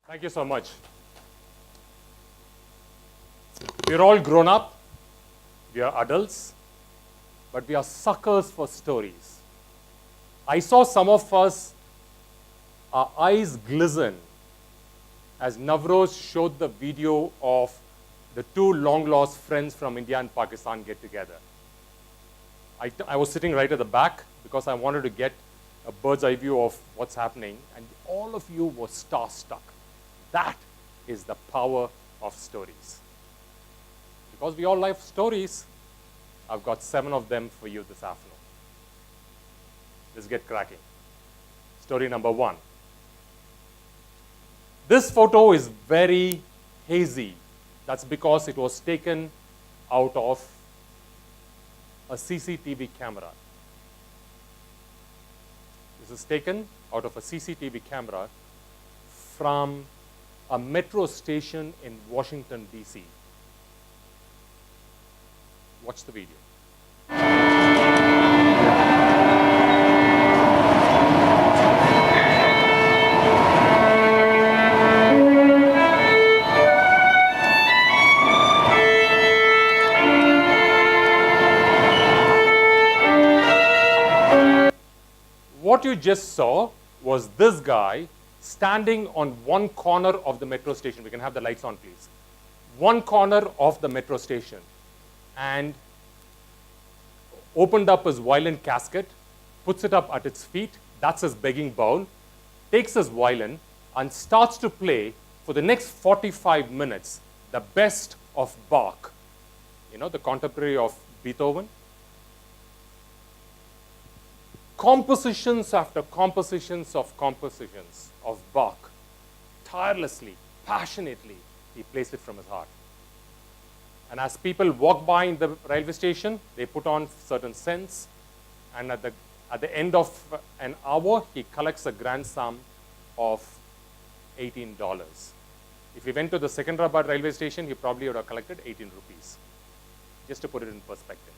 Thank you so much. We're all grown up, we are adults, but we are suckers for stories. I saw some of us, our eyes glisten as Navroz showed the video of the two long-lost friends from India and Pakistan get together. I was sitting right at the back because I wanted to get a bird's eye view of what's happening, and all of you were star-struck. That is the power of stories. Because we all love stories, I've got 7 of them for you this afternoon. Let's get cracking. Story number 1. This photo is very hazy. That's because it was taken out of a CCTV camera. This is taken out of a CCTV camera from a metro station in Washington, D.C. Watch the video. What you just saw was this guy standing on one corner of the metro station. We can have the lights on, please. One corner of the metro station, and opened up his violin casket, puts it up at its feet. That's his begging bowl. Takes his violin and starts to play for the next 45 minutes the best of Bach. You know, the contemporary of Beethoven. Compositions after compositions of Bach. Tirelessly, passionately, he plays it from his heart. And as people walk by in the railway station, they put on certain scents, and at the end of an hour, he collects a grand sum of $18. If he went to the Secunderabad railway station, he probably would have collected 18 rupees, just to put it in perspective.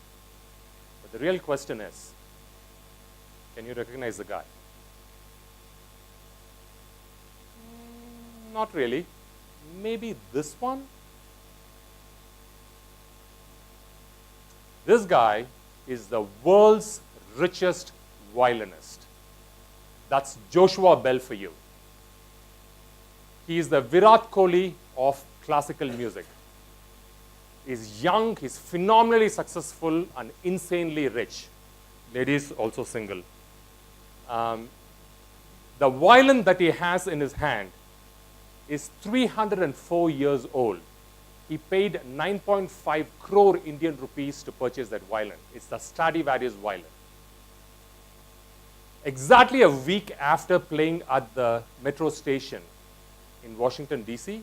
But the real question is, can you recognize the guy? Not really. Maybe this one? This guy is the world's richest violinist. That's Joshua Bell for you. He is the Virat Kohli of classical music. He's young, he's phenomenally successful, and insanely rich. Ladies, also single. The violin that he has in his hand is 304 years old. He paid 9.5 crore Indian rupees to purchase that violin. It's the Stradivarius violin. Exactly a week after playing at the metro station in Washington, D.C.,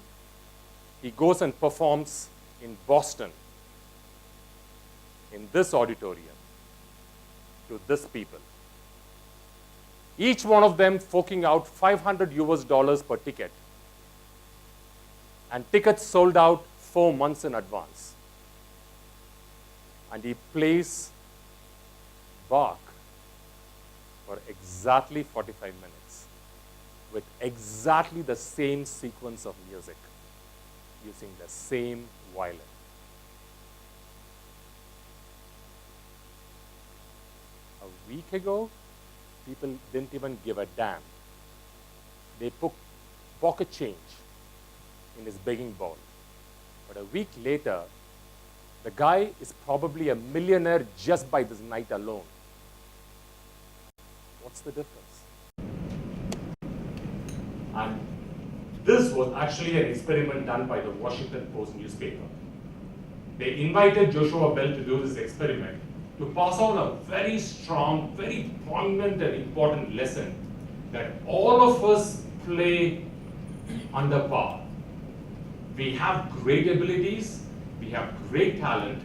he goes and performs in Boston, in this auditorium, to this people. Each one of them forking out $500 per ticket. And tickets sold out 4 months in advance. And he plays Bach for exactly 45 minutes with exactly the same sequence of music, using the same violin. A week ago, people didn't even give a damn. They put pocket change in his begging bowl. But a week later, the guy is probably a millionaire just by this night alone. What's the difference? And this was actually an experiment done by the Washington Post newspaper. They invited Joshua Bell to do this experiment to pass on a very strong, very poignant and important lesson that all of us play under par. We have great abilities, we have great talent,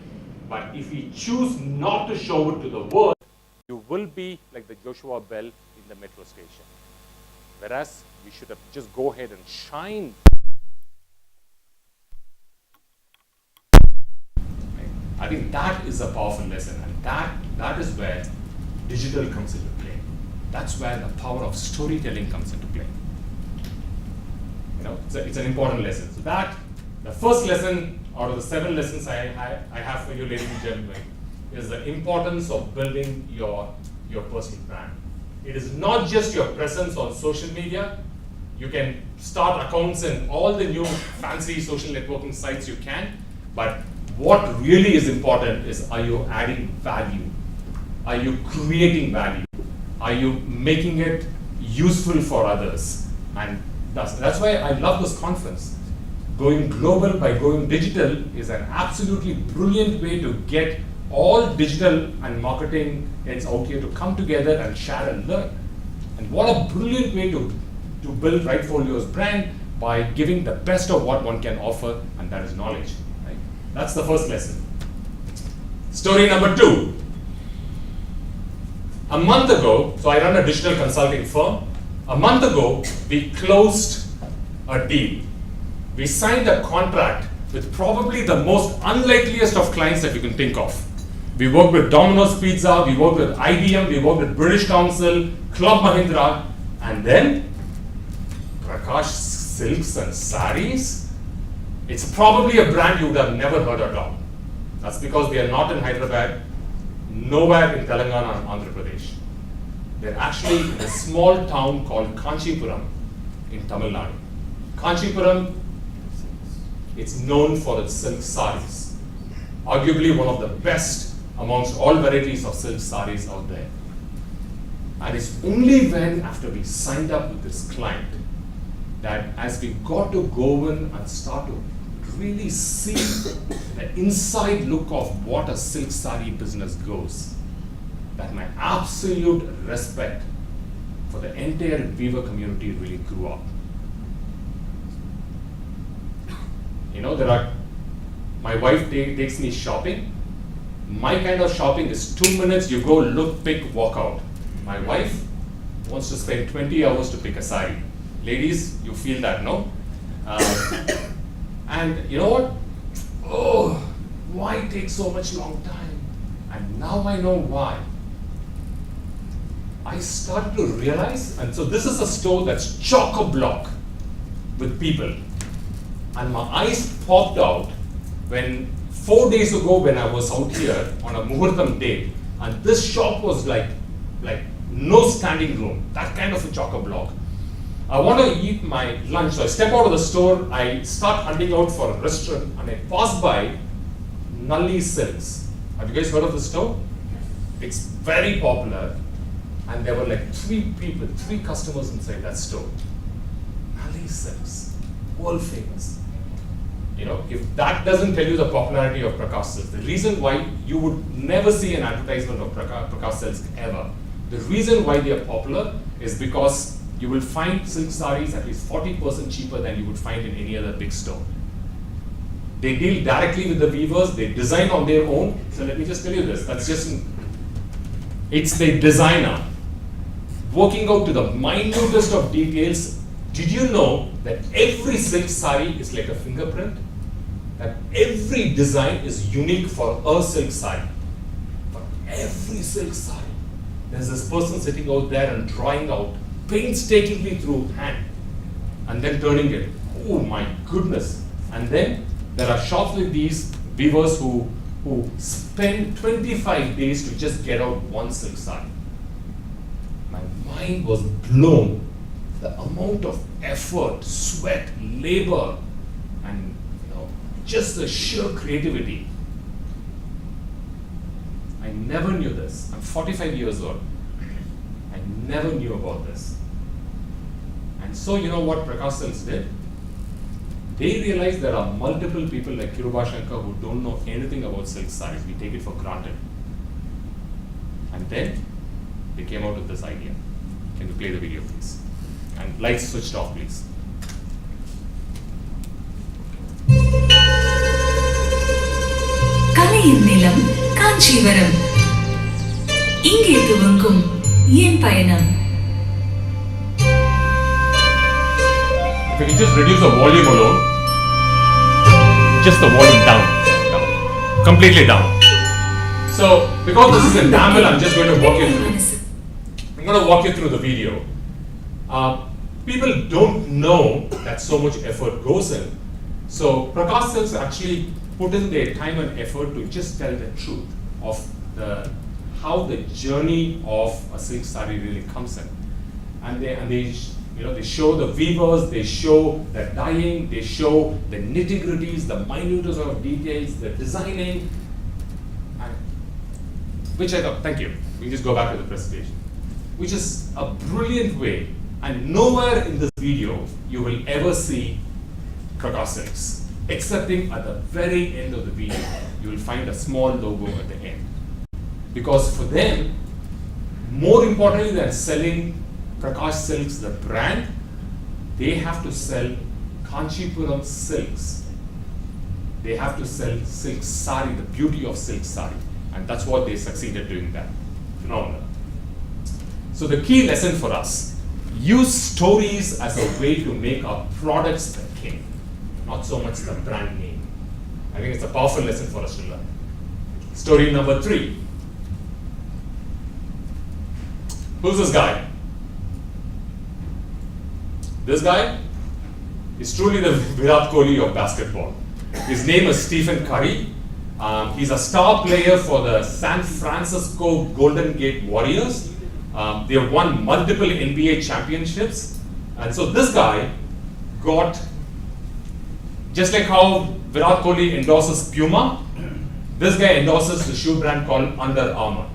but if we choose not to show it to the world, you will be like the Joshua Bell in the metro station. Whereas we should have just go ahead and shine. I think that is a powerful lesson, and that is where digital comes into play. That's where the power of storytelling comes into play. It's an important lesson. So that, the first lesson out of the 7 lessons I have for you, ladies and gentlemen, is the importance of building your personal brand. It is not just your presence on social media. You can start accounts in all the new fancy social networking sites you can, but what really is important is, are you adding value? Are you creating value? Are you making it useful for others? And that's why I love this conference. Going global by going digital is an absolutely brilliant way to get all digital and marketing heads out here to come together and share and learn. And what a brilliant way to build RightFOLIO's brand, by giving the best of what one can offer, and that is knowledge. Right? That's the first lesson. Story number 2. A month ago, so I run a digital consulting firm. A month ago, we closed a deal. We signed a contract with probably the most unlikeliest of clients that you can think of. We worked with Domino's Pizza, we worked with IBM, we worked with British Council, Club Mahindra, and then Prakash Silks and Saris. It's probably a brand you would have never heard of. That's because they are not in Hyderabad, nowhere in Telangana and Andhra Pradesh. They're actually in a small town called Kanchipuram in Tamil Nadu. Kanchipuram, it's known for its silk saris. Arguably one of the best amongst all varieties of silk saris out there. And it's only when, after we signed up with this client, that as we got to go in and start to really see the inside look of what a silk sari business goes, that my absolute respect for the entire weaver community really grew up. My wife takes me shopping. My kind of shopping is 2 minutes, you go, look, pick, walk out. My wife wants to spend 20 hours to pick a sari. Ladies, you feel that, no? And you know what? Oh, why take so much long time? And now I know why. I started to realize, and so this is a store that's chock-a-block with people. And my eyes popped out when 4 days ago when I was out here on a Muhurtam date, and this shop was like no standing room, that kind of a chock-a-block. I want to eat my lunch, so I step out of the store, I start hunting out for a restaurant, and I pass by Nalli Silks. Have you guys heard of the store? It's very popular, and there were like 3 customers inside that store. Nalli Silks, world famous. If that doesn't tell you the popularity of Prakash Silks, the reason why you would never see an advertisement of Prakash Silks ever, the reason why they are popular is because you will find silk saris at least 40% cheaper than you would find in any other big store. They deal directly with the weavers, they design on their own. So let me just tell you this, it's the designer working out to the minutest of details. Did you know that every silk sari is like a fingerprint? That every design is unique for a silk sari. For every silk sari, there's this person sitting out there and drawing out painstakingly through hand and then turning it. Oh my goodness. And then there are shops like these weavers who spend 25 days to just get out one silk sari. My mind was blown. The amount of effort, sweat, labor, and just the sheer creativity. I never knew this. I'm 45 years old. I never knew about this. And so you know what Prakash Silks did? They realized there are multiple people like Kiruba Shankar who don't know anything about silk saris. We take it for granted. And then they came out with this idea. Can you play the video, please? And lights switched off, please. கலையின் நிலம் காஞ்சிபுரம். இங்கே துவங்கும் என் பயணம். If you can just reduce the volume alone, just the volume down, completely down. So, because this is in Tamil, I'm just going to walk you through. I'm going to walk you through the video. people don't know that so much effort goes in. So Prakash Silks actually put in their time and effort to just tell the truth of how the journey of a silk saree really comes in. And they show the weavers, they show the dyeing, they show the nitty-gritties, the minutest of details, the designing, and which I thought, thank you, we can just go back to the presentation, which is a brilliant way, and nowhere in this video you will ever see Prakash Silks, excepting at the very end of the video, you will find a small logo at the end. Because for them, more importantly than selling Prakash Silks, the brand, they have to sell Kanchipuram silks. They have to sell silk sari, the beauty of silk sari. And that's what they succeeded doing that. Phenomenal. So the key lesson for us, use stories as a way to make our products the king, not so much the brand name. I think it's a powerful lesson for us to learn. Story number 3. Who's this guy? This guy is truly the Virat Kohli of basketball. His name is Stephen Curry. He's a star player for the San Francisco Golden Gate Warriors. They have won multiple NBA championships. And so this guy got, just like how Virat Kohli endorses Puma, this guy endorses the shoe brand called Under Armour.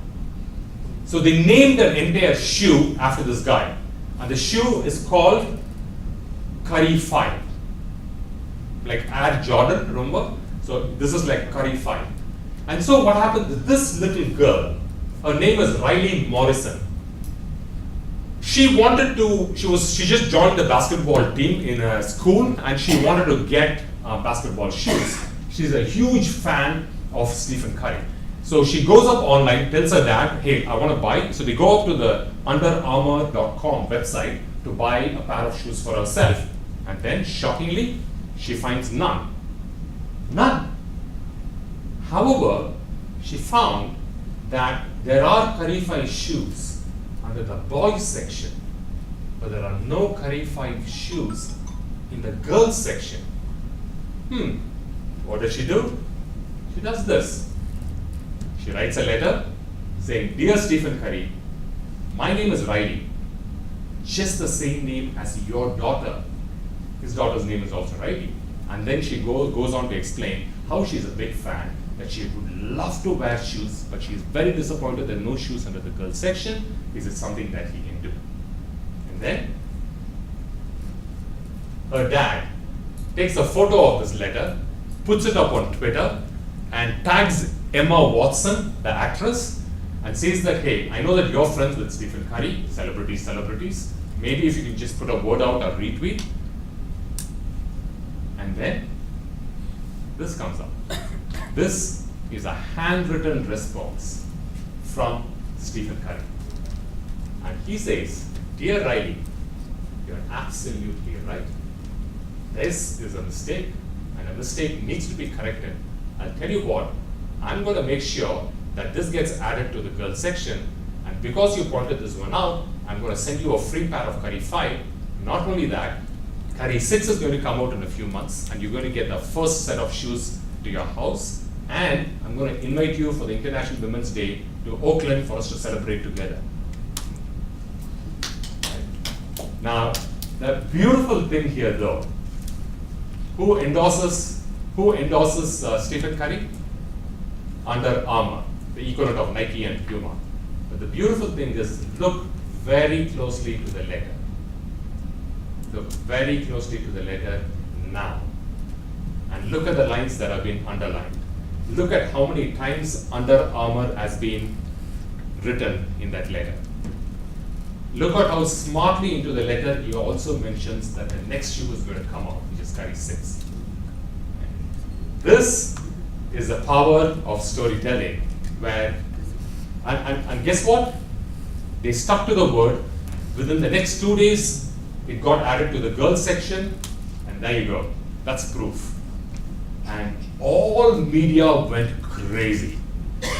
So they named an entire shoe after this guy. And the shoe is called Curry 5. Like Air Jordan, remember? So this is like Curry 5. And so what happened, this little girl, her name is Riley Morrison. She just joined the basketball team in a school and she wanted to get basketball shoes. She's a huge fan of Stephen Curry. So she goes up online, tells her dad, hey, I want to buy. So they go up to the underarmour.com website to buy a pair of shoes for herself. And then, shockingly, she finds none. None. However, she found that there are Curry 5 shoes under the boys section, but there are no Curry 5 shoes in the girls section. What does she do? She does this. She writes a letter saying, Dear Stephen Curry, my name is Riley, just the same name as your daughter. His daughter's name is also Riley. And then she goes on to explain how she's a big fan, that she would love to wear shoes, but she's very disappointed there are no shoes under the girls section. Is it something that he can do? And then her dad takes a photo of this letter, puts it up on Twitter, and tags Emma Watson, the actress, and says that, hey, I know that you're friends with Stephen Curry, celebrities. Maybe if you can just put a word out or retweet. And then this comes up. This is a handwritten response from Stephen Curry. And he says, Dear Riley, you're absolutely right. This is a mistake, and a mistake needs to be corrected. I'll tell you what, I'm going to make sure that this gets added to the girls section, and because you pointed this one out, I'm going to send you a free pair of Curry 5. Not only that, Curry 6 is going to come out in a few months, and you're going to get the first set of shoes to your house, and I'm going to invite you for the International Women's Day to Oakland for us to celebrate together. Now, the beautiful thing here though, who endorses Stephen Curry? Under Armour, the equivalent of Nike and Puma. But the beautiful thing is, look very closely to the letter. Look very closely to the letter now. And look at the lines that have been underlined. Look at how many times Under Armour has been written in that letter. Look at how smartly into the letter he also mentions that the next shoe is going to come out, which is Curry 6. This is the power of storytelling, where, and guess what? They stuck to the word. Within the next 2 days, it got added to the girls section, and there you go. That's proof. And all media went crazy.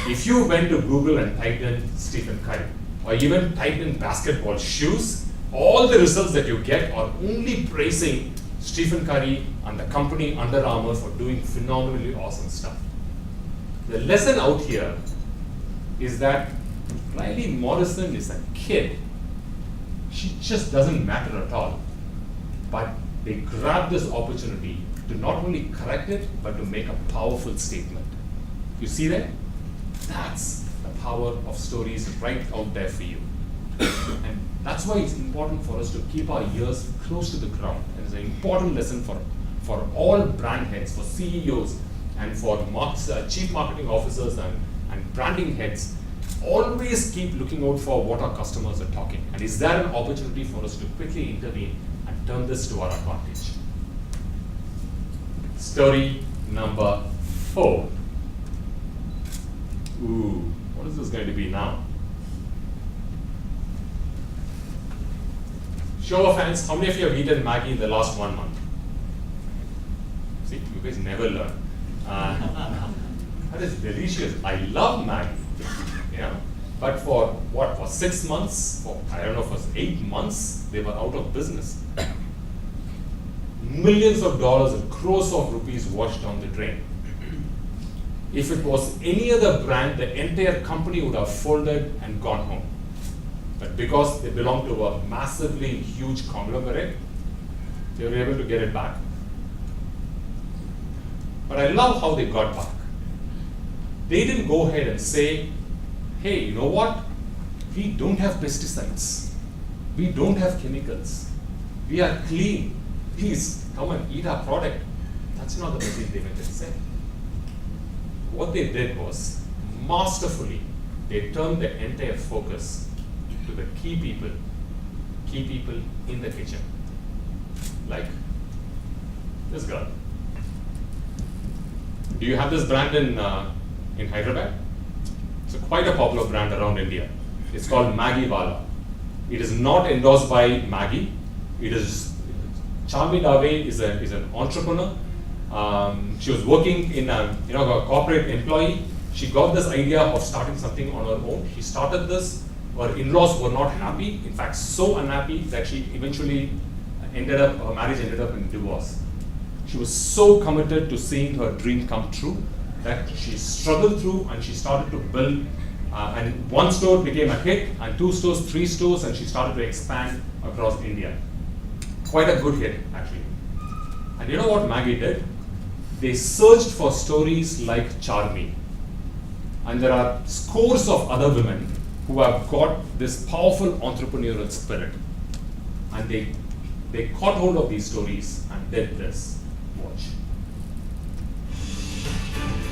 If you went to Google and typed in Stephen Curry, or even typed in basketball shoes, all the results that you get are only praising Stephen Curry and the company Under Armour for doing phenomenally awesome stuff. The lesson out here is that Riley Morrison is a kid. She just doesn't matter at all. But they grab this opportunity to not only correct it, but to make a powerful statement. You see that? That's the power of stories right out there for you. And that's why it's important for us to keep our ears close to the ground. And it's an important lesson for all brand heads, for CEOs, and for chief marketing officers and branding heads. Always keep looking out for what our customers are talking. And is there an opportunity for us to quickly intervene and turn this to our advantage? Story number 4. Ooh, what is this going to be now? Show of hands, how many of you have eaten Maggi in the last 1 month? See, you guys never learn. That is delicious. I love Maggi. Yeah. But for 6 months, for 8 months, they were out of business. Millions of dollars and crores of rupees washed down the drain. If it was any other brand, the entire company would have folded and gone home. But because they belong to a massively huge conglomerate, they were able to get it back. But I love how they got back. They didn't go ahead and say, hey, you know what? We don't have pesticides. We don't have chemicals. We are clean. Please come and eat our product. That's not the message they went and said. What they did was, masterfully, they turned the entire focus to the key people in the kitchen. Like this girl. Do you have this brand in Hyderabad? It's quite a popular brand around India. It's called Maggi Wala. It is not endorsed by Maggi. It is Charmi Dave is an entrepreneur. She was working in a corporate employee. She got this idea of starting something on her own. She started this. Her in-laws were not happy. In fact, so unhappy that she eventually her marriage ended up in divorce. She was so committed to seeing her dream come true that she struggled through and she started to build. And 1 store became a hit, and 2 stores, 3 stores, and she started to expand across India. Quite a good hit, actually. And you know what Maggi did? They searched for stories like Charmi. And there are scores of other women who have got this powerful entrepreneurial spirit. And they caught hold of these stories and did this. Watch.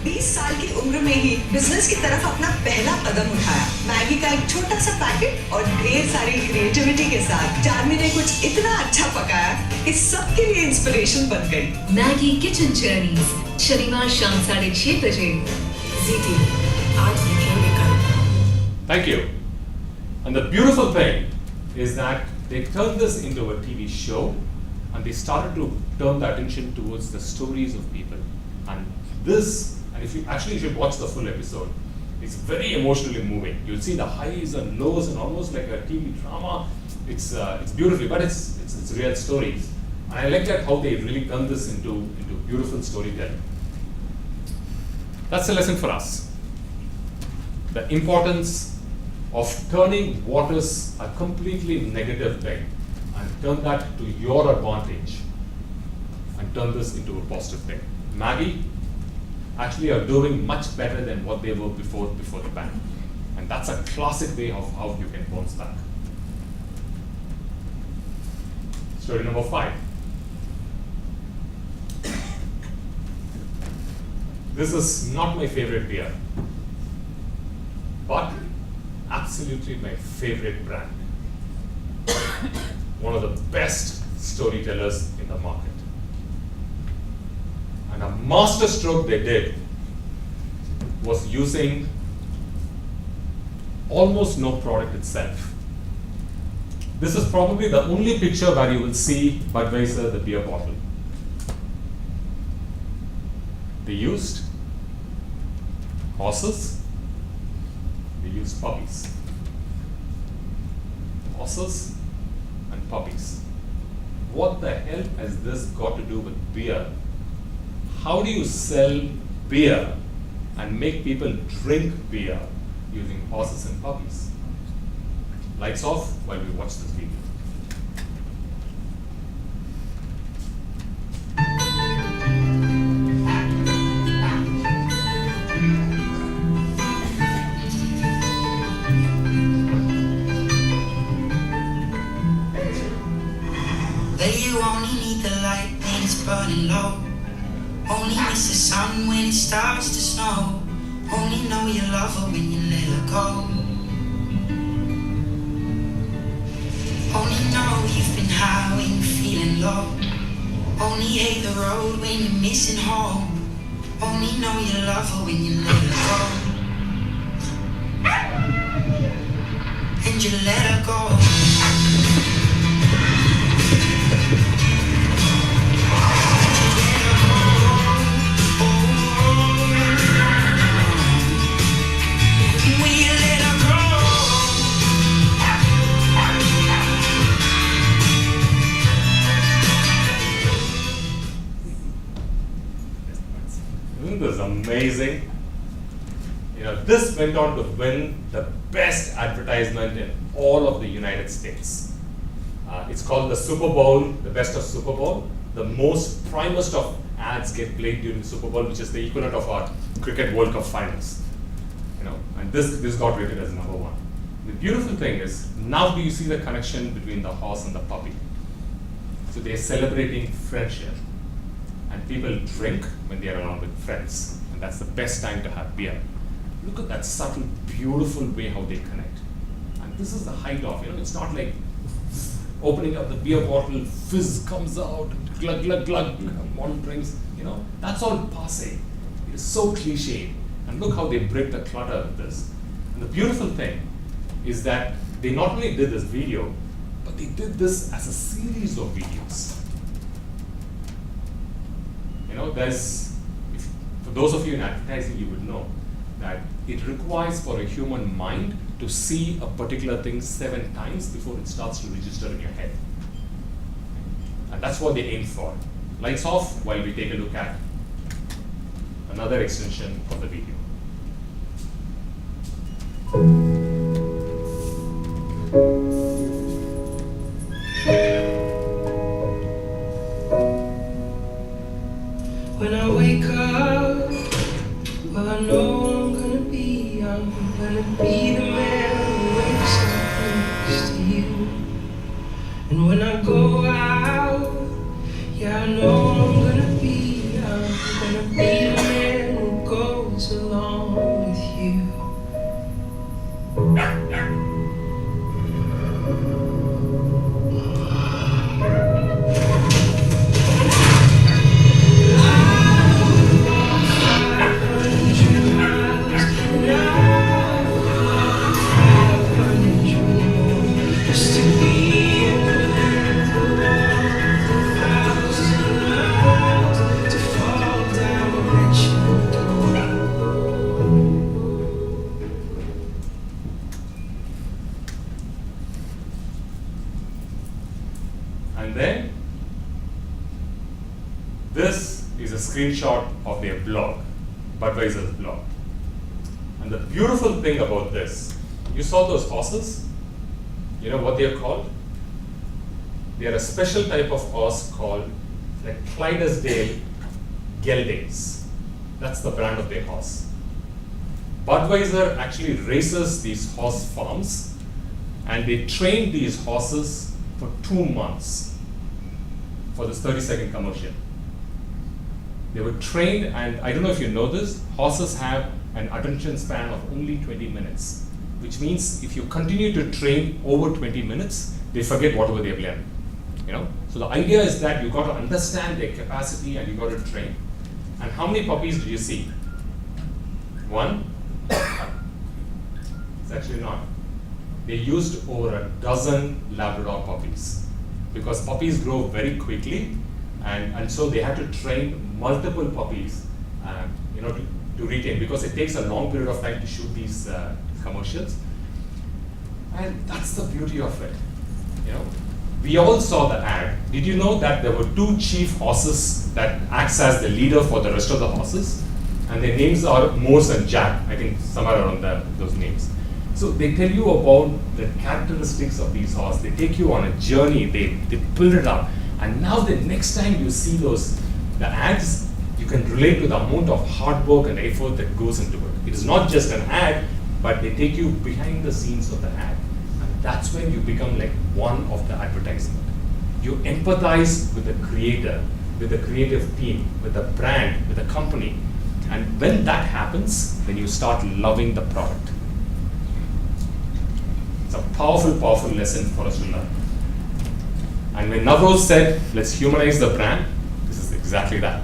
20 साल की उम्र में ही business की तरफ अपना पहला कदम उठाया। Maggi का एक छोटा सा पैकेट और ढेर सारी क्रिएटिविटी के साथ चार्मी ने कुछ इतना अच्छा पकाया कि सबके लिए इंस्पिरेशन बन गई। मैगी किचन जर्नीज शनिवार शाम 6:30 बजे ZT आज Thank you. And the beautiful thing is that they turned this into a TV show, and they started to turn the attention towards the stories of people. And if you actually should watch the full episode, it's very emotionally moving. You'll see the highs and lows and almost like a TV drama. It's beautiful, but it's real stories. And I like that how they really turned this into beautiful storytelling. That's a lesson for us. The importance of turning what is a completely negative thing and turn that to your advantage and turn this into a positive thing. Maggi actually are doing much better than what they were before the ban. And that's a classic way of how you can bounce back. Story number 5. This is not my favorite beer, but absolutely my favorite brand. One of the best storytellers in the market. And a master stroke they did was using almost no product itself. This is probably the only picture where you will see Budweiser, the beer bottle. They used horses, they used puppies. Horses and puppies. What the hell has this got to do with beer? How do you sell beer and make people drink beer using horses and puppies? Lights off while we watch this video. But you only need the light when it's burning low. Only miss the sun when it starts to snow. Only know you love her when you let her go. Only know you've been high when you're feeling low. Only hate the road when you're missing home. Only know you love her when you let her go. And you let her go. Isn't this amazing? You know, this went on to win the best advertisement in all of the United States. It's called the Super Bowl, the best of Super Bowl. The most primest of ads get played during the Super Bowl, which is the equivalent of our Cricket World Cup finals. You know, and this got rated as number one. The beautiful thing is, now do you see the connection between the horse and the puppy? So they're celebrating friendship. And people drink when they are around with friends. And that's the best time to have beer. Look at that subtle, beautiful way how they connect. And this is the height of, it's not like opening up the beer bottle, fizz comes out, glug, glug, glug, one drinks, that's all passé. It is so cliche. And look how they break the clutter with this. And the beautiful thing is that they not only did this video, but they did this as a series of videos. For those of you in advertising, you would know that it requires for a human mind to see a particular thing 7 times before it starts to register in your head. And that's what they aim for. Lights off while we take a look at another extension of the video. When I wake up, well, I know I'm gonna be the man who wakes up next to you. And when I go out, yeah, I know I'm gonna be the man who goes along with you. And then, this is a screenshot of their blog, Budweiser's blog. And the beautiful thing about this, you saw those horses? You know what they're called? They are a special type of horse called like Clydesdale Geldings. That's the brand of their horse. Budweiser actually races these horse farms, and they train these horses for 2 months for this 30-second commercial. They were trained, and I don't know if you know this, horses have an attention span of only 20 minutes, which means if you continue to train over 20 minutes, they forget whatever they've learned. So the idea is that you got to understand their capacity and you got to train. And how many puppies did you see? 1? It's actually not. They used over a dozen Labrador puppies because puppies grow very quickly, and so they had to train multiple puppies, to retain, because it takes a long period of time to shoot these commercials. And that's the beauty of it. We all saw the ad. Did you know that there were 2 chief horses that acts as the leader for the rest of the horses? And their names are Morse and Jack. I think somewhere around those names. So they tell you about the characteristics of these horses. They take you on a journey. They build it up. And now the next time you see the ads, you can relate to the amount of hard work and effort that goes into it. It is not just an ad, but they take you behind the scenes of the ad. And that's when you become like one of the advertisement. You empathize with the creator, with the creative team, with the brand, with the company. And when that happens, then you start loving the product. It's a powerful, powerful lesson for us to learn. And when Navroz said, let's humanize the brand, this is exactly that.